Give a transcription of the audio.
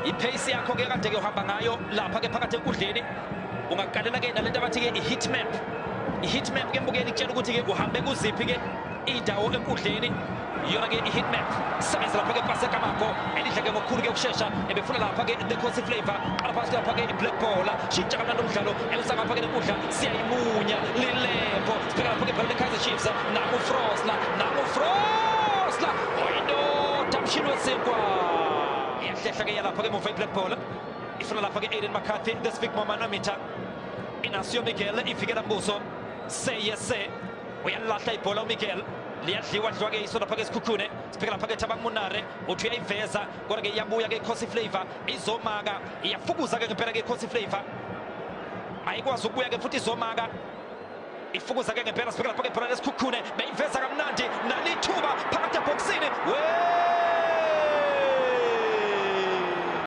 ipace yakho ke kade ke uhamba ngayo lapha ke phakathi enkundleni ungaqalela ke nalento abathi ke i-heat map ke mbukeli kutshela ukuthi ke uhambe kuziphi ke indawo enkundleni iyona ke i-heat map sebenza lapha ke pasi kamakho elidla ke ngokukhulu ke ukushesha ebefuna lapha ke the cosi flavor alapha lapha ke i-black ball shintsha kamnandi umdlalo elisa ngapha ke lenkundla siyayimunya lilepo sibheka lapha ke phela Kaizer Chiefs nangu Frosla oyindoda mshini wesinkwa yahlehla ke yalapha ke muva i-black ball ifuna lapha ke Aiden McCarthy the big manometer Inacio Miguel ifikela Mbuso seyese uyalahla ibhola uMiguel liyadliwa ke isona lapha ke Sikhukhune sibheka lapha ke Thabang Munare uthi uyayiveza kodwa ke iyabuya ke Cosi Flavor izomaka iyafukuza ke ngempela ke Cosi Flavor ayikwazi ukubuya ke futhi izomaka ifukuza ke ngempela sibheka lapha ke Brother Sikhukhune beyiveza kamnandi nalithuba phakathi eboxini